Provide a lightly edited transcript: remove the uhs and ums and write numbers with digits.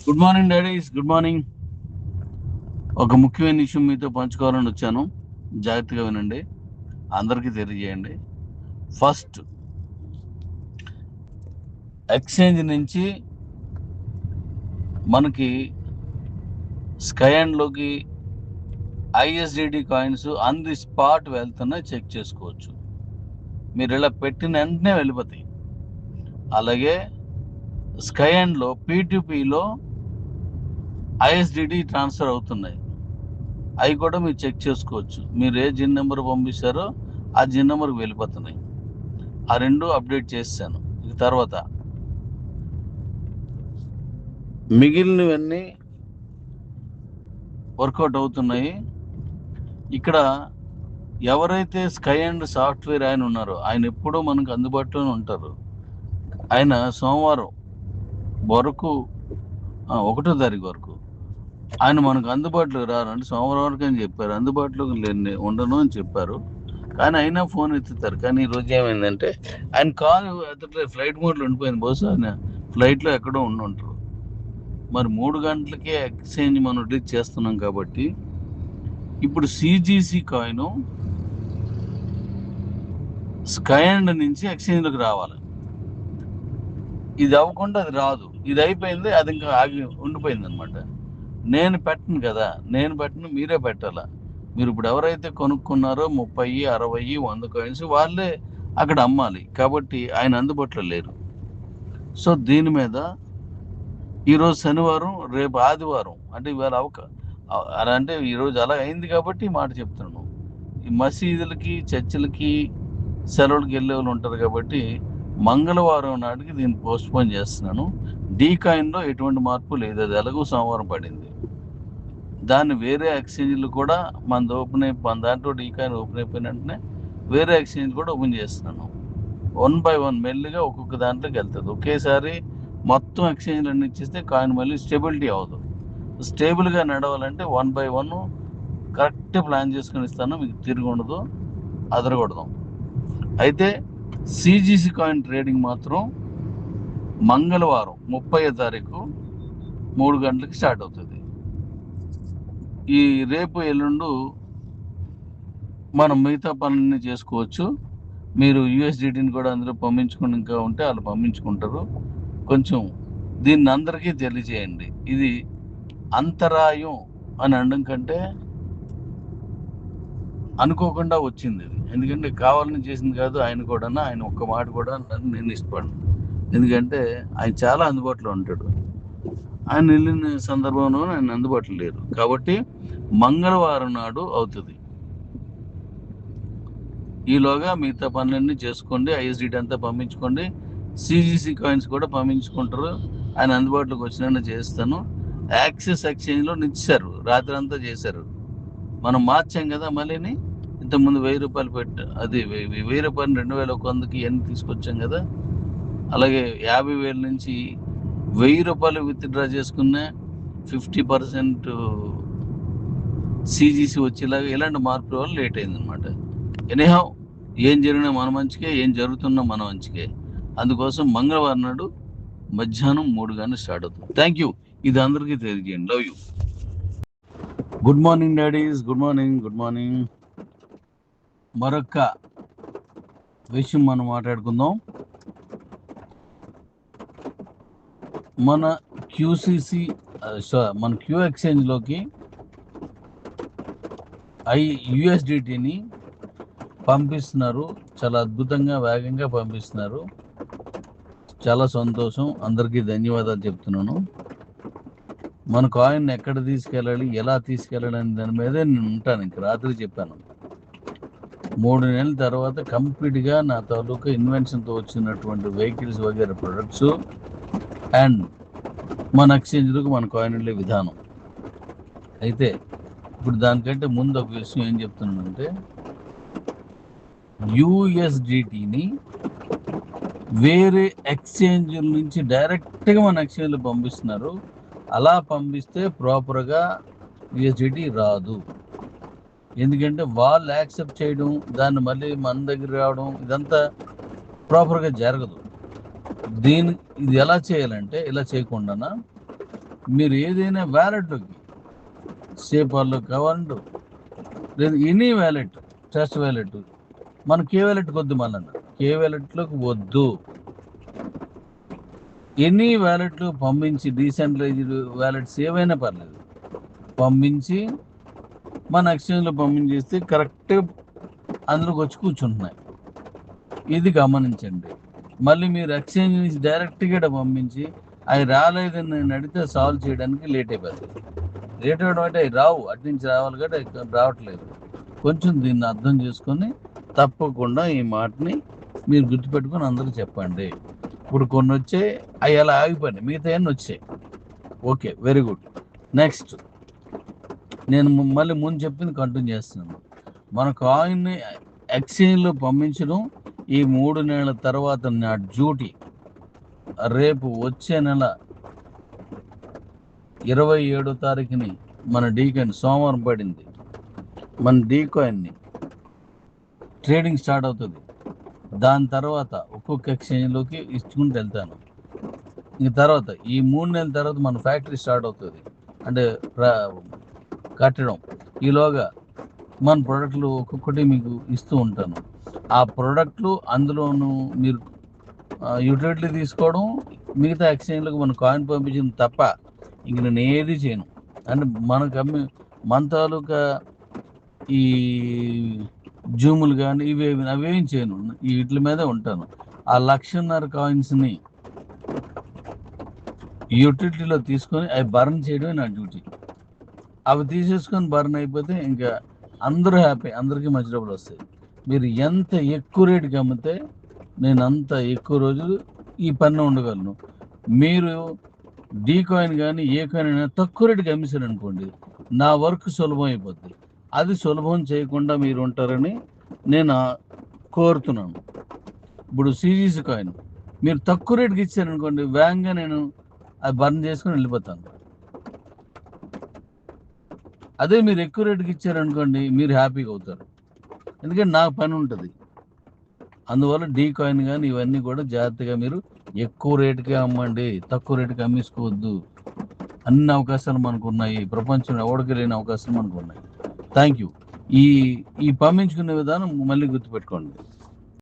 Good morning daddy's, good morning. ఒక ముఖ్యమైన విషయం మీతో పంచుకోవాలని వచ్చాను. జాగ్రత్తగా వినండి, అందరికీ తెలియజేయండి. ఫస్ట్, ఎక్స్చేంజ్ నుంచి మనకి స్కైండ్లోకి ఐఎస్డిడి కాయిన్స్ ఆన్ ది స్పాట్ వెళ్తున్నాయి, చెక్ చేసుకోవచ్చు. మీరు ఇలా పెట్టిన వెంటనే వెళ్ళిపోతాయి. అలాగే స్కైండ్లో P2Pలో ఐఎస్డిడి ట్రాన్స్ఫర్ అవుతున్నాయి, అవి కూడా మీరు చెక్ చేసుకోవచ్చు. మీరు ఏ జిన్ నెంబర్ పంపిస్తారో ఆ జిన్ నెంబర్కి వెళ్ళిపోతున్నాయి. ఆ రెండు అప్డేట్ చేశాను. ఇక తర్వాత మిగిలినవన్నీ వర్కౌట్ అవుతున్నాయి. ఇక్కడ ఎవరైతే స్కై అండ్ సాఫ్ట్వేర్ ఆయన ఉన్నారో ఆయన ఎప్పుడూ మనకు అందుబాటులోనే ఉంటారు. ఆయన సోమవారం వరకు 1వ తారీఖు వరకు ఆయన మనకు అందుబాటులోకి రారు. అంటే సోమవారం వరకు అని చెప్పారు, అందుబాటులోకి ఉండను అని చెప్పారు. కానీ అయినా ఫోన్ ఎత్తుతారు. కానీ ఈరోజు ఏమైందంటే ఆయన కాల్ ఎత్తట్లేదు, ఫ్లైట్ మోడ్లో ఉండిపోయింది. బహుశా ఆయన ఫ్లైట్లో ఎక్కడో ఉంటారు. మరి 3 గంటలకే ఎక్స్చేంజ్ మనం రిలీజ్ చేస్తున్నాం కాబట్టి ఇప్పుడు సిజిసి కాయిన్ స్కైండ్ నుంచి ఎక్స్చేంజ్లోకి రావాలి. ఇది అవ్వకుండా అది రాదు. ఇది అయిపోయింది, అది ఇంకా ఆగి ఉండిపోయింది అనమాట. నేను పెట్టను కదా, నేను పెట్టను, మీరే పెట్టాలా. మీరు ఇప్పుడు ఎవరైతే కొనుక్కున్నారో 30, 60, 100 కాయిన్స్ వాళ్ళే అక్కడ అమ్మాలి. కాబట్టి ఆయన అందుబాటులో లేరు. సో దీని మీద ఈరోజు శనివారం, రేపు ఆదివారం, అంటే ఇవాళ అలా అంటే ఈరోజు అలా అయింది కాబట్టి ఈ మాట చెప్తున్నాను. ఈ మసీదులకి, చర్చిలకి సెలవులకి వెళ్ళే వాళ్ళు ఉంటారు కాబట్టి మంగళవారం నాటికి దీన్ని పోస్ట్పోన్ చేస్తున్నాను. డీ కాయిన్లో ఎటువంటి మార్పు లేదు, అది ఎలాగో సోమవారం పడింది. దాన్ని వేరే ఎక్స్చేంజ్లు కూడా మన దాంట్లో డీ కాయిన్ ఓపెన్ అయిపోయిన వెంటనే వేరే ఎక్స్చేంజ్ కూడా ఓపెన్ చేస్తున్నాను. 1 by 1 మెల్లిగా ఒక్కొక్క దాంట్లోకి వెళ్తుంది. ఒకేసారి మొత్తం ఎక్స్చేంజ్లు అన్ని ఇచ్చేస్తే కాయిన్ మళ్ళీ స్టెబిలిటీ అవ్వదు. స్టేబుల్గా నడవాలంటే 1 by 1 కరెక్ట్ ప్లాన్ చేసుకుని ఇస్తాను, మీకు తిరిగి ఉండదు, అదరకూడదు. అయితే సిజిసి కాయిన్ ట్రేడింగ్ మాత్రం మంగళవారం 30వ తారీఖు 3 గంటలకి స్టార్ట్ అవుతుంది. ఈ రేపు ఎల్లుండు మనం మిగతా పనులన్నీ చేసుకోవచ్చు. మీరు యూఎస్డిటీని కూడా అందరూ పంపించుకుని ఇంకా ఉంటే వాళ్ళు పంపించుకుంటారు. కొంచెం దీన్ని అందరికీ తెలియజేయండి. ఇది అంతరాయం అని అనడం కంటే అనుకోకుండా వచ్చింది ఇది. ఎందుకంటే కావాలని చేసింది కాదు. ఆయన ఒక్క మాట కూడా నేను ఇష్టపడను. ఎందుకంటే ఆయన చాలా అందుబాటులో ఉంటాడు. ఆయన వెళ్ళిన సందర్భంలో ఆయన అందుబాటులో లేరు. కాబట్టి మంగళవారం నాడు అవుతుంది. ఈలోగా మిగతా పనులన్నీ చేసుకోండి. ఐఎస్డిటీ అంతా పంపించుకోండి. సిజిసి కాయిన్స్ కూడా పంపించుకుంటారు. ఆయన అందుబాటులోకి వచ్చినా చేస్తాను. యాక్సిస్ ఎక్స్చేంజ్లో నిచ్చారు, రాత్రి అంతా చేశారు. మనం మార్చాం కదా మళ్ళీని. ఇంతకుముందు 1000 రూపాయలు అది 1000 రూపాయలు 2100కి ఎన్ని తీసుకొచ్చాం కదా. అలాగే 50,000 నుంచి 1000 రూపాయలు విత్డ్రా చేసుకున్న 50% సిజిసి వచ్చేలాగా ఇలాంటి మార్పుల వల్ల లేట్ అయిందనమాట. ఎనీహౌ ఏం జరిగినా మన మంచికే, ఏం జరుగుతున్నా మన మంచికే. అందుకోసం మంగళవారం నాడు మధ్యాహ్నం 3 గంటలు స్టార్ట్ అవుతుంది. Thank you. ఇది అందరికీ తెలియజేయండి. Love you. Good morning daddy's, good morning, good morning. మరొక విషయం మనం మాట్లాడుకుందాం. మన క్యూసిసి మన క్యూ ఎక్స్చేంజ్లోకి యుఎస్డిటీని పంపిస్తున్నారు. చాలా అద్భుతంగా, వేగంగా పంపిస్తున్నారు. చాలా సంతోషం. అందరికీ ధన్యవాదాలు చెప్తున్నాను. మన కాయిన్ ఎక్కడ తీసుకెళ్ళాలి, ఎలా తీసుకెళ్ళాలి అనే దాని మీదే నేను ఉంటాను. ఇంక రాత్రి చెప్పాను. 3 నెలల తర్వాత కంప్లీట్గా నా తాలూకా ఇన్వెన్షన్తో వచ్చినటువంటి వెహికల్స్ వగేరే ప్రొడక్ట్స్ అండ్ మన ఎక్స్చేంజ్లకు మన కాయిన్ వెళ్ళే విధానం. అయితే ఇప్పుడు దానికంటే ముందు ఒక విషయం ఏం చెప్తున్నానంటే, యూఎస్డిటీని వేరే ఎక్స్చేంజ్ల నుంచి డైరెక్ట్గా మన ఎక్స్చేంజ్లో పంపిస్తున్నారు. అలా పంపిస్తే ప్రాపర్గా యూఎస్డిటీ రాదు. ఎందుకంటే వాళ్ళు యాక్సెప్ట్ చేయడం, దాన్ని మళ్ళీ మన దగ్గర రావడం, ఇదంతా ప్రాపర్గా జరగదు. ఇది ఎలా చేయాలంటే, ఇలా చేయకుండా మీరు ఏదైనా వ్యాలెట్లోకి సేపాల్లో కావాలండు లేదు ఎనీ వ్యాలెట్ ట్రస్ట్ వ్యాలెట్ మన కే వ్యాలెట్కి వద్దు మళ్ళీ కే వ్యాలెట్లోకి వద్దు ఎనీ వ్యాలెట్లు పంపించి డీసెంట్రలైజ్డ్ వ్యాలెట్స్ ఏవైనా పర్లేదు పంపించి మన ఎక్స్చేంజ్లో పంపించేస్తే కరెక్ట్ అందులోకి వచ్చి కూర్చుంటున్నాయి. ఇది గమనించండి. మళ్ళీ మీరు ఎక్స్చేంజ్ నుంచి డైరెక్ట్గా పంపించి అవి రాలేదని నేను అడిగితే సాల్వ్ చేయడానికి లేట్ అయిపోతుంది. లేట్ అవ్వడం అంటే అవి రావు, అటు నుంచి రావాలి కాబట్టి రావట్లేదు. కొంచెం దీన్ని అర్థం చేసుకొని తప్పకుండా ఈ మాటని మీరు గుర్తుపెట్టుకొని అందరూ చెప్పండి. ఇప్పుడు కొన్ని వచ్చాయి, అవి అలా ఆగిపోయినాయి, మిగతా అన్నీ వచ్చాయి. Okay, very good. నెక్స్ట్ నేను మళ్ళీ ముందు చెప్పింది కంటిన్యూ చేస్తున్నాను. మన కాయిన్ని ఎక్స్చేంజ్లో పంపించడం ఈ 3 నెలల తర్వాత నా డ్యూటీ. రేపు వచ్చే నెల 27వ తారీఖుని మన డీకాయిన్ సోమవారం పడింది. మన డీకాయిన్ని ట్రేడింగ్ స్టార్ట్ అవుతుంది. దాని తర్వాత ఒక్కొక్క ఎక్స్చేంజ్లోకి ఇచ్చుకుంటూ వెళ్తాను. ఇంక తర్వాత ఈ 3 నెలల తర్వాత మన ఫ్యాక్టరీ స్టార్ట్ అవుతుంది, అంటే కట్టడం. ఈలోగా మన ప్రోడక్ట్లు ఒక్కొక్కటి మీకు ఇస్తూ ఉంటాను. ఆ ప్రోడక్ట్లు అందులోనూ మీరు యూటిలిటీ తీసుకోవడం, మిగతా ఎక్స్చేంజ్లకు మన కాయిన్ పంపించింది తప్ప ఇంక నేను ఏది చేయను. అంటే మన తాలూకా ఈ జూములు కానీ అవేం చేయను, వీటి మీదే ఉంటాను. ఆ 1,50,000 కాయిన్స్ని యూటిలిటీలో తీసుకొని అవి బర్న్ చేయడమే నా డ్యూటీ. అవి తీసేసుకొని బర్న్ అయిపోతే ఇంకా అందరూ హ్యాపీ, అందరికీ మంచి డబ్బులు వస్తాయి. మీరు ఎంత ఎక్కువ రేటుకి అమ్మితే నేను అంత ఎక్కువ రోజులు ఈ పన్ను ఉండగలను. మీరు డీ కాయిన్ కానీ ఏ కాయిన్ అయినా తక్కువ రేటుకి అమ్మేశారు అనుకోండి, నా వర్క్ సులభం అయిపోద్ది. అది సులభం చేయకుండా మీరు ఉంటారని నేను కోరుతున్నాను. ఇప్పుడు సిజీసీ కాయిన్ మీరు తక్కువ రేటుకి ఇచ్చారనుకోండి, వేగంగా నేను అది బర్న్ చేసుకొని వెళ్ళిపోతాను. అదే మీరు ఎక్కువ రేటుకి ఇచ్చారనుకోండి, మీరు హ్యాపీగా అవుతారు, ఎందుకంటే నాకు పని ఉంటుంది. అందువల్ల డీ కాయిన్ కానీ ఇవన్నీ కూడా జాగ్రత్తగా మీరు ఎక్కువ రేటుకే అమ్మండి, తక్కువ రేటుకి అమ్మేసుకోవద్దు. అన్ని అవకాశాలు మనకు ఉన్నాయి, ప్రపంచంలో ఎవరికి లేని అవకాశాలు మనకు ఉన్నాయి. Thank you. ఈ పంపించుకునే విధానం మళ్ళీ గుర్తుపెట్టుకోండి.